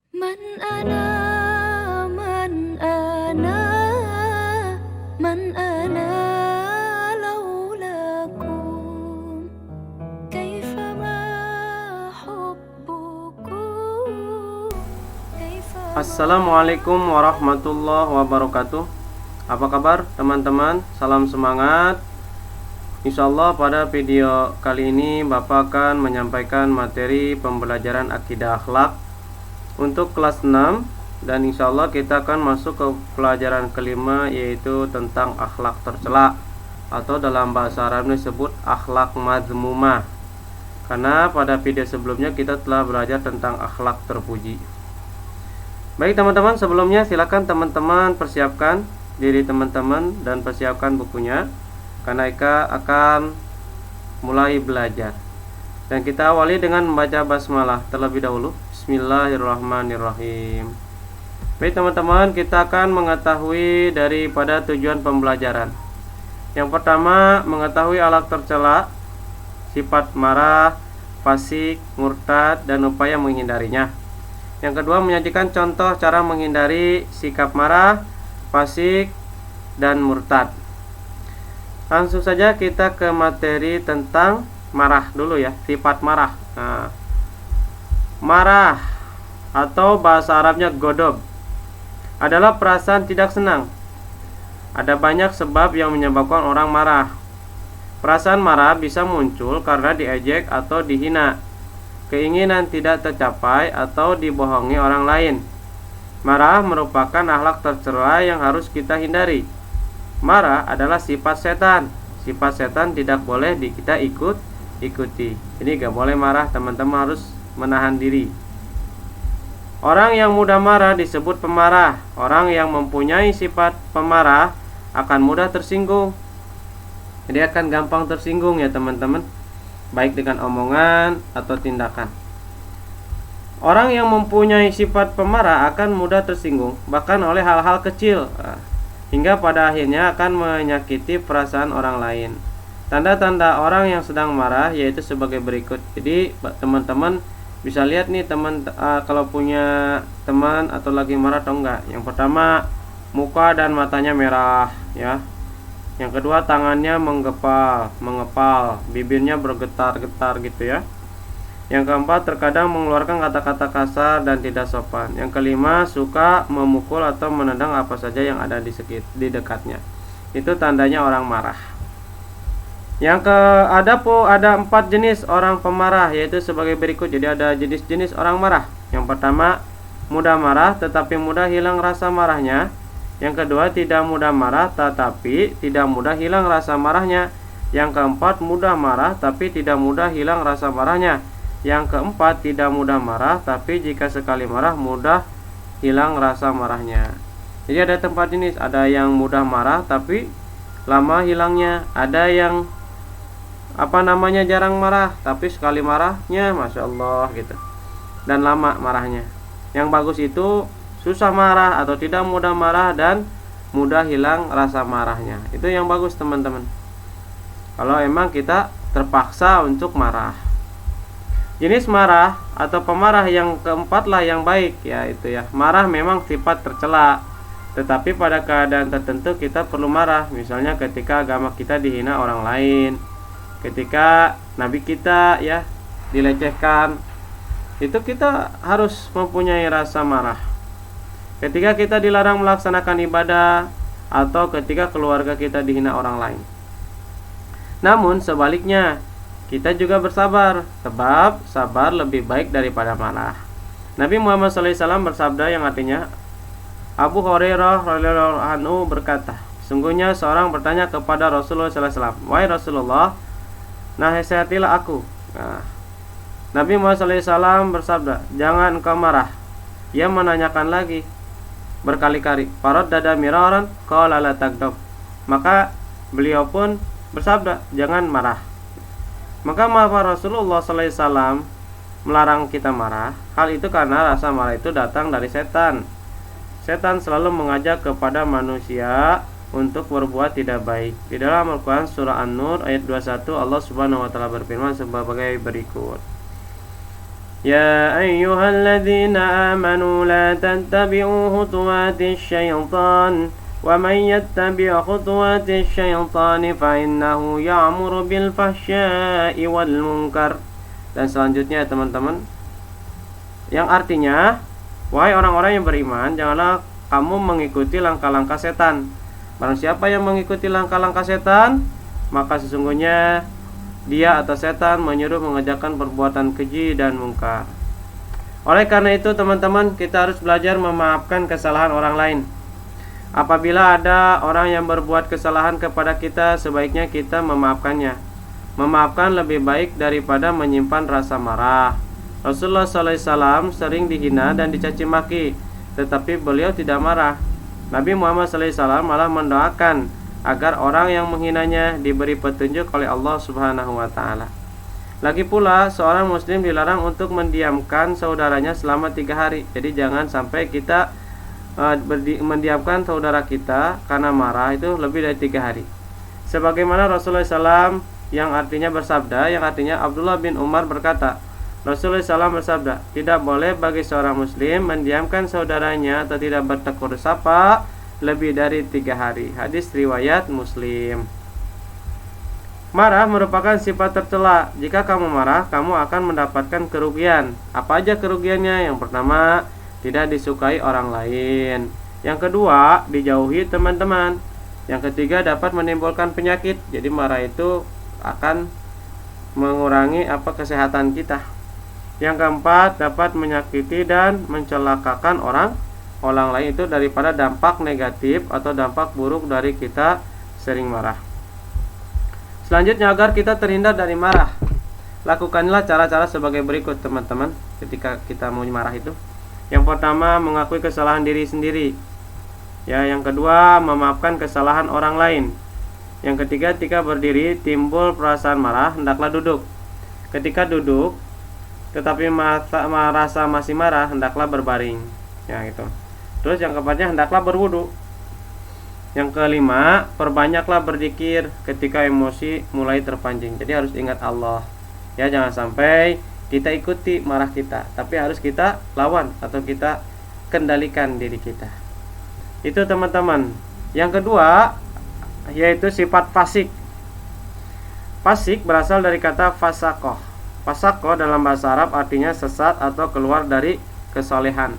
من أنا من أنا من أنا لولاكم كيف ما حبكم كيف Assalamualaikum warahmatullahi wabarakatuh. Apa kabar teman-teman? Salam semangat. Insyaallah pada video kali ini Bapak akan menyampaikan materi pembelajaran akidah akhlak untuk kelas 6. Dan insyaallah kita akan masuk ke pelajaran kelima, yaitu tentang akhlak tercela, atau dalam bahasa Arab disebut akhlak mazmumah. Karena pada video sebelumnya kita telah belajar tentang akhlak terpuji. Baik teman-teman, sebelumnya silakan teman-teman persiapkan diri teman-teman dan persiapkan bukunya, karena Eka akan mulai belajar. Dan kita awali dengan membaca basmalah terlebih dahulu. Bismillahirrahmanirrahim. Baik teman-teman, kita akan mengetahui daripada tujuan pembelajaran. Yang pertama, mengetahui akhlak tercela, sifat marah, fasik, murtad, dan upaya menghindarinya. Yang kedua, menyajikan contoh cara menghindari sikap marah, fasik, dan murtad. Langsung saja kita ke materi tentang marah dulu ya, sifat marah. Nah, marah atau bahasa Arabnya godob adalah perasaan tidak senang. Ada banyak sebab yang menyebabkan orang marah. Perasaan marah bisa muncul karena diejek atau dihina, keinginan tidak tercapai, atau dibohongi orang lain. Marah merupakan akhlak tercela yang harus kita hindari. Marah adalah sifat setan. Sifat setan tidak boleh kita ikuti. Ini gak boleh marah, teman-teman harus menahan diri. Orang yang mudah marah disebut pemarah. Orang yang mempunyai sifat pemarah akan mudah tersinggung. Jadi akan gampang tersinggung ya teman-teman, baik dengan omongan atau tindakan. Orang yang mempunyai sifat pemarah akan mudah tersinggung, bahkan oleh hal-hal kecil, hingga pada akhirnya akan menyakiti perasaan orang lain. Tanda-tanda orang yang sedang marah yaitu sebagai berikut. Jadi teman-teman bisa lihat nih kalau punya teman atau lagi marah atau enggak. Yang pertama, muka dan matanya merah ya. Yang kedua, tangannya mengepal, bibirnya bergetar-getar gitu ya. Yang keempat, terkadang mengeluarkan kata-kata kasar dan tidak sopan. Yang kelima, suka memukul atau menendang apa saja yang ada di dekatnya. Itu tandanya orang marah. Ada 4 jenis orang pemarah, yaitu sebagai berikut. Jadi ada jenis-jenis orang marah. Yang pertama, mudah marah tetapi mudah hilang rasa marahnya. Yang kedua, tidak mudah marah tetapi tidak mudah hilang rasa marahnya. Yang keempat, mudah marah tapi tidak mudah hilang rasa marahnya. Yang keempat, tidak mudah marah tapi jika sekali marah mudah hilang rasa marahnya. Jadi ada 4 jenis. Ada yang mudah marah tapi lama hilangnya. Ada yang jarang marah tapi sekali marahnya Masya Allah gitu, dan lama marahnya. Yang bagus itu susah marah atau tidak mudah marah dan mudah hilang rasa marahnya. Itu yang bagus teman-teman, kalau emang kita terpaksa untuk marah. Jenis marah atau pemarah yang keempat lah yang baik, yaitu marah memang sifat tercela, tetapi pada keadaan tertentu kita perlu marah. Misalnya ketika agama kita dihina orang lain, ketika nabi kita dilecehkan, itu kita harus mempunyai rasa marah. Ketika kita dilarang melaksanakan ibadah, atau ketika keluarga kita dihina orang lain. Namun sebaliknya, kita juga bersabar, sebab sabar lebih baik daripada marah. Nabi Muhammad SAW bersabda yang artinya, Abu Hurairah radhiyallahu anhu berkata, sungguhnya seorang bertanya kepada Rasulullah SAW, wahai Rasulullah, nasihatilah aku. Nabi Muhammad SAW bersabda, jangan engkau marah. Ia menanyakan lagi berkali-kali, farad dada miraran qala la taghdab. Maka beliau pun bersabda, jangan marah. Maka Rasulullah SAW melarang kita marah. Hal itu karena rasa marah itu datang dari setan. Setan selalu mengajak kepada manusia untuk berbuat tidak baik. Di dalam Al-Quran surah An-Nur ayat 21, Allah Subhanahu wa taala berfirman sebagai berikut. يا أيها الذين آمنوا لا تتبعوا خطوات الشيطان ومن يتبع خطوات الشيطان فإنه يأمر بالفحشاء والمنكر. Dan selanjutnya teman-teman, yang artinya, wahai orang-orang yang beriman, janganlah kamu mengikuti langkah-langkah setan. Barang siapa yang mengikuti langkah-langkah setan, maka sesungguhnya dia atau setan menyuruh mengerjakan perbuatan keji dan mungkar. Oleh karena itu teman-teman, kita harus belajar memaafkan kesalahan orang lain. Apabila ada orang yang berbuat kesalahan kepada kita, sebaiknya kita memaafkannya. Memaafkan lebih baik daripada menyimpan rasa marah. Rasulullah SAW sering dihina dan dicaci maki, tetapi beliau tidak marah. Nabi Muhammad SAW malah mendoakan agar orang yang menghinanya diberi petunjuk oleh Allah Subhanahu wa taala. Lagi pula, seorang muslim dilarang untuk mendiamkan saudaranya selama 3 hari. Jadi jangan sampai kita mendiamkan saudara kita karena marah itu lebih dari 3 hari. Sebagaimana Rasulullah SAW yang artinya bersabda, yang artinya Abdullah bin Umar berkata, Rasulullah SAW bersabda, tidak boleh bagi seorang muslim mendiamkan saudaranya atau tidak bertegur sapa lebih dari 3 hari. Hadis riwayat Muslim. Marah merupakan sifat tercela. Jika kamu marah, kamu akan mendapatkan kerugian. Apa aja kerugiannya? Yang pertama, tidak disukai orang lain. Yang kedua, dijauhi teman-teman. Yang ketiga, dapat menimbulkan penyakit. Jadi marah itu akan mengurangi kesehatan kita. Yang keempat, dapat menyakiti dan mencelakakan orang lain, itu daripada dampak negatif atau dampak buruk dari kita sering marah. Selanjutnya, agar kita terhindar dari marah, lakukanlah cara-cara sebagai berikut teman-teman ketika kita mau marah itu. Yang pertama, mengakui kesalahan diri sendiri. Ya, yang kedua, memaafkan kesalahan orang lain. Yang ketiga, ketika berdiri timbul perasaan marah, hendaklah duduk. Ketika duduk tetapi merasa masih marah, hendaklah berbaring. Ya, gitu. Terus yang keempatnya, hendaklah berwudu. Yang kelima, perbanyaklah berzikir ketika emosi mulai terpancing. Jadi harus ingat Allah. Ya, jangan sampai kita ikuti marah kita, tapi harus kita lawan atau kita kendalikan diri kita. Itu teman-teman. Yang kedua, yaitu sifat fasik. Fasik berasal dari kata fasakoh. Fasakoh dalam bahasa Arab artinya sesat atau keluar dari kesolehan.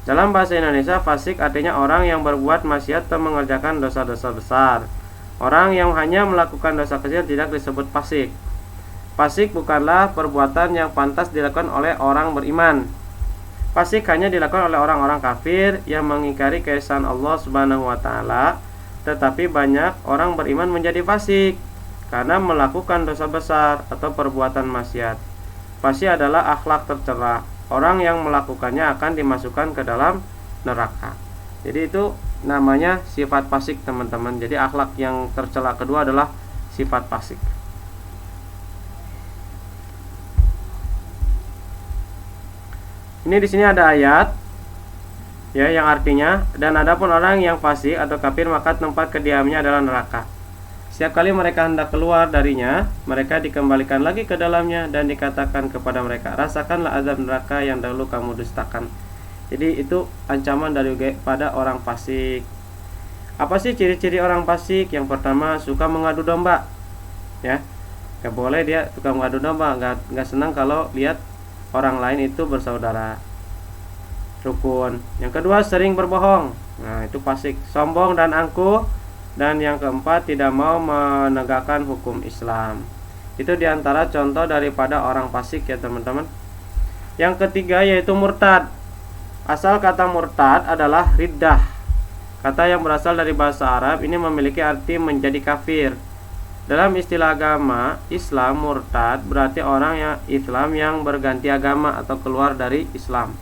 Dalam bahasa Indonesia, fasik artinya orang yang berbuat maksiat atau mengerjakan dosa-dosa besar. Orang yang hanya melakukan dosa kecil tidak disebut fasik. Fasik bukanlah perbuatan yang pantas dilakukan oleh orang beriman. Fasik hanya dilakukan oleh orang-orang kafir yang mengingkari keesaan Allah Subhanahu wa taala. Tetapi banyak orang beriman menjadi fasik karena melakukan dosa besar atau perbuatan maksiat. Fasik adalah akhlak tercela. Orang yang melakukannya akan dimasukkan ke dalam neraka. Jadi itu namanya sifat fasik teman-teman. Jadi akhlak yang tercela kedua adalah sifat fasik. Ini di sini ada ayat ya yang artinya, dan adapun orang yang fasik atau kafir maka tempat kediamannya adalah neraka. Setiap kali mereka hendak keluar darinya, mereka dikembalikan lagi ke dalamnya dan dikatakan kepada mereka, rasakanlah azab neraka yang dahulu kamu dustakan. Jadi itu ancaman daripada orang fasik. Apa sih ciri-ciri orang fasik? Yang pertama, suka mengadu domba. Ya, gak boleh dia suka mengadu domba. Gak senang kalau lihat orang lain itu bersaudara rukun. Yang kedua, sering berbohong. Nah, itu fasik. Sombong dan angkuh. Dan yang keempat, tidak mau menegakkan hukum Islam. Itu diantara contoh daripada orang fasik ya teman-teman. Yang ketiga yaitu murtad. Asal kata murtad adalah riddah. Kata yang berasal dari bahasa Arab ini memiliki arti menjadi kafir. Dalam istilah agama Islam, murtad berarti orang yang Islam yang berganti agama atau keluar dari Islam.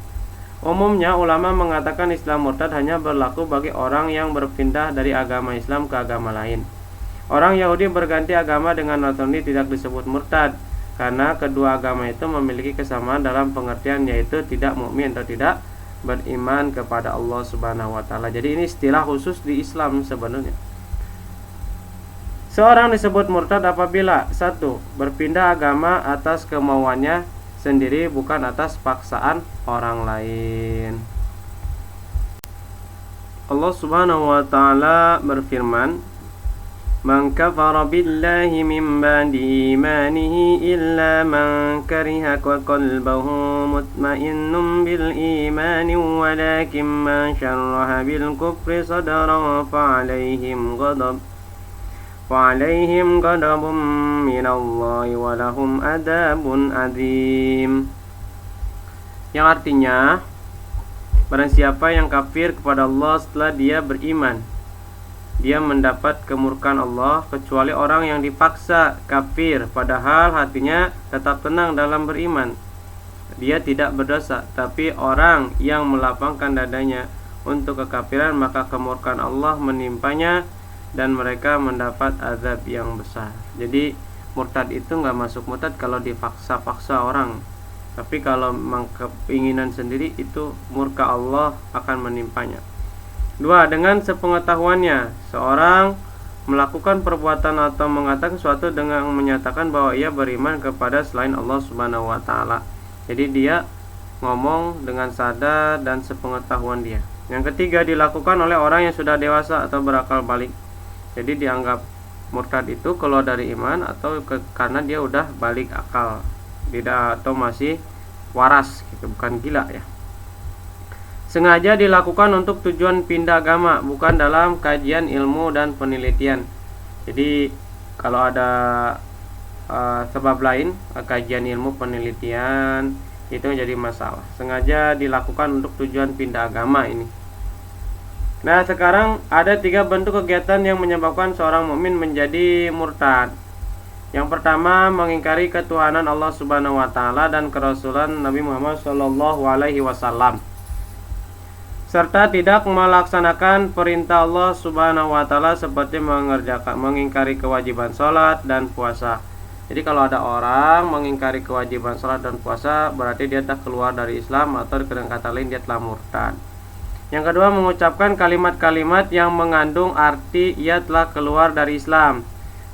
Umumnya ulama mengatakan Islam murtad hanya berlaku bagi orang yang berpindah dari agama Islam ke agama lain. Orang Yahudi berganti agama dengan Nasrani tidak disebut murtad karena kedua agama itu memiliki kesamaan dalam pengertian, yaitu tidak mukmin atau tidak beriman kepada Allah Subhanahu wa taala. Jadi ini istilah khusus di Islam sebenarnya. Seorang disebut murtad apabila 1. Berpindah agama atas kemauannya sendiri, bukan atas paksaan orang lain. Allah Subhanahu wa taala berfirman, "Man kafara billahi min ba'di imanihi illa man kariha wa qalbuhu mutmainnun bil imani walakin man syarraha bil kufri sadran fa'alaihim ghadabun minallahi wa lahum adzabun adzim." Yang artinya, barang siapa yang kafir kepada Allah setelah dia beriman, dia mendapat kemurkaan Allah, kecuali orang yang dipaksa kafir padahal hatinya tetap tenang dalam beriman. Dia tidak berdosa, tapi orang yang melapangkan dadanya untuk kekafiran, maka kemurkaan Allah menimpanya dan mereka mendapat azab yang besar. Jadi murtad itu nggak masuk murtad kalau dipaksa-paksa orang, tapi kalau memang keinginan sendiri, itu murka Allah akan menimpanya. 2. Dengan sepengetahuannya seorang melakukan perbuatan atau mengatakan sesuatu dengan menyatakan bahwa ia beriman kepada selain Allah Subhanahu wa taala. Jadi dia ngomong dengan sadar dan sepengetahuan dia. Yang ketiga, dilakukan oleh orang yang sudah dewasa atau berakal balik. Jadi dianggap murtad itu keluar dari iman atau karena dia udah balik akal, tidak atau masih waras gitu, bukan gila ya. Sengaja dilakukan untuk tujuan pindah agama, bukan dalam kajian ilmu dan penelitian. Jadi kalau ada sebab lain, kajian ilmu penelitian, itu menjadi masalah. Sengaja dilakukan untuk tujuan pindah agama ini. Nah, sekarang ada 3 bentuk kegiatan yang menyebabkan seorang mukmin menjadi murtad. Yang pertama, mengingkari ketuhanan Allah Subhanahu wa taala dan kerasulan Nabi Muhammad sallallahu alaihi wasallam, serta tidak melaksanakan perintah Allah Subhanahu wa taala seperti mengingkari kewajiban salat dan puasa. Jadi kalau ada orang mengingkari kewajiban salat dan puasa, berarti dia tak keluar dari Islam, atau dengan kata lain dia telah murtad. Yang kedua, mengucapkan kalimat-kalimat yang mengandung arti ia telah keluar dari Islam,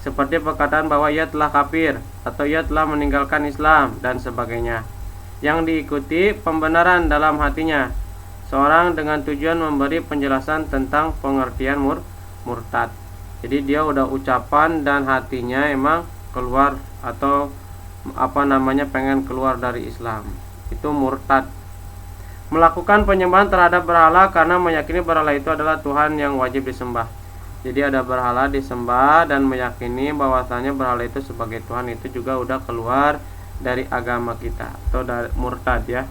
seperti perkataan bahwa ia telah kafir atau ia telah meninggalkan Islam dan sebagainya, yang diikuti pembenaran dalam hatinya seorang dengan tujuan memberi penjelasan tentang pengertian murtad. Jadi dia udah ucapan dan hatinya emang keluar atau pengen keluar dari Islam, itu murtad. Melakukan penyembahan terhadap berhala karena meyakini berhala itu adalah Tuhan yang wajib disembah. Jadi ada berhala disembah dan meyakini bahwasanya berhala itu sebagai Tuhan, itu juga udah keluar dari agama kita atau dari murtad ya.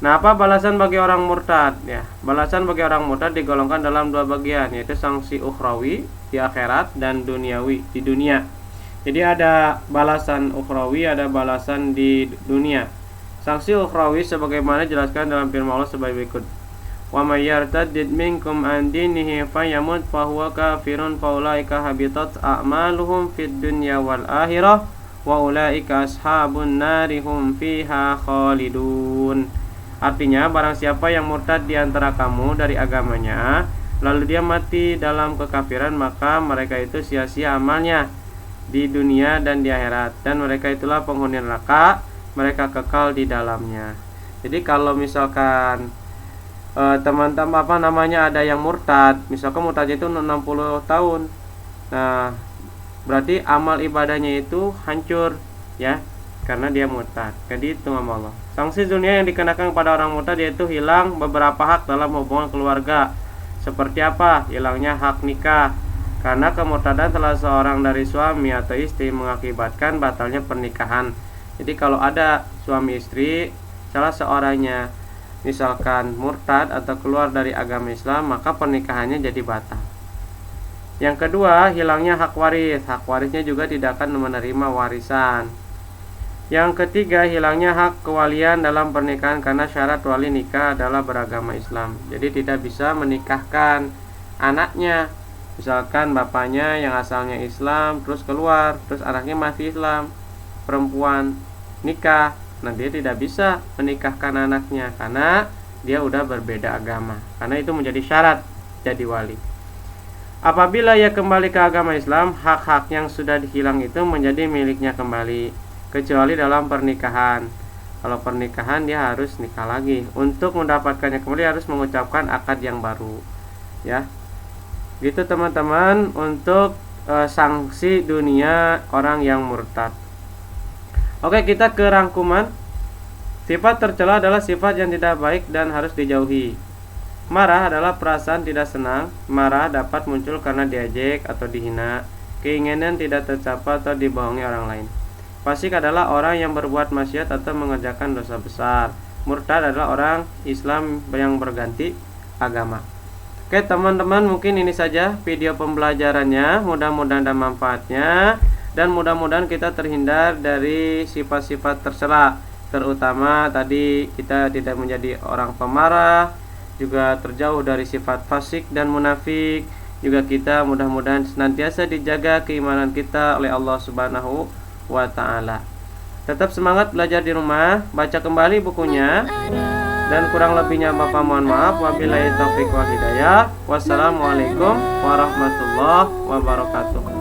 Nah, apa balasan bagi orang murtad ya? Balasan bagi orang murtad digolongkan dalam 2 bagian, yaitu sanksi ukhrawi di akhirat dan duniawi di dunia. Jadi ada balasan ukhrawi, ada balasan di dunia. Sanksi ukhrawi sebagaimana dijelaskan dalam firman Allah sebagai berikut: "Wa may yartadid minkum an dinihi fayamut fahuwa kafirun faulaika habitat a'maluhum fid dunya wal akhirah wa ulaika ashabun nari hum fiha khalidun." Artinya, barang siapa yang murtad di antara kamu dari agamanya, lalu dia mati dalam kekafiran, maka mereka itu sia-sia amalnya di dunia dan di akhirat, dan mereka itulah penghuni neraka, mereka kekal di dalamnya. Jadi kalau misalkan teman-teman ada yang murtad, misalkan murtadnya itu 60 tahun, nah berarti amal ibadahnya itu hancur ya, karena dia murtad. Jadi itu sama Allah. Sanksi dunia yang dikenakan kepada orang murtad yaitu hilang beberapa hak dalam hubungan keluarga. Seperti apa? Hilangnya hak nikah, karena kemurtadan salah seorang dari suami atau istri mengakibatkan batalnya pernikahan. Jadi kalau ada suami istri, salah seorangnya misalkan murtad atau keluar dari agama Islam, maka pernikahannya jadi batal. Yang kedua, hilangnya hak waris. Hak warisnya juga tidak akan menerima warisan. Yang ketiga, hilangnya hak kewalian dalam pernikahan, karena syarat wali nikah adalah beragama Islam. Jadi tidak bisa menikahkan anaknya. Misalkan bapaknya yang asalnya Islam terus keluar, terus anaknya masih Islam, perempuan nikah, nah dia tidak bisa menikahkan anaknya karena dia udah berbeda agama, karena itu menjadi syarat jadi wali. Apabila ia kembali ke agama Islam, hak-hak yang sudah hilang itu menjadi miliknya kembali, kecuali dalam pernikahan. Kalau pernikahan dia harus nikah lagi. Untuk mendapatkannya kembali harus mengucapkan akad yang baru. Ya. Gitu teman-teman untuk sanksi dunia orang yang murtad. Oke, kita ke rangkuman. Sifat tercela adalah sifat yang tidak baik dan harus dijauhi. Marah adalah perasaan tidak senang. Marah dapat muncul karena diejek atau dihina, keinginan tidak tercapai atau dibohongi orang lain. Fasik adalah orang yang berbuat maksiat atau mengerjakan dosa besar. Murtad adalah orang Islam yang berganti agama. Oke teman-teman, mungkin ini saja video pembelajarannya. Mudah-mudahan ada manfaatnya dan mudah-mudahan kita terhindar dari sifat-sifat tercela. Terutama tadi kita tidak menjadi orang pemarah, juga terjauh dari sifat fasik dan munafik. Juga kita mudah-mudahan senantiasa dijaga keimanan kita oleh Allah Subhanahu wa ta'ala. Tetap semangat belajar di rumah, baca kembali bukunya, dan kurang lebihnya Bapak mohon maaf. Wabillahi taufiq wal hidayah. Wassalamualaikum warahmatullahi wabarakatuh.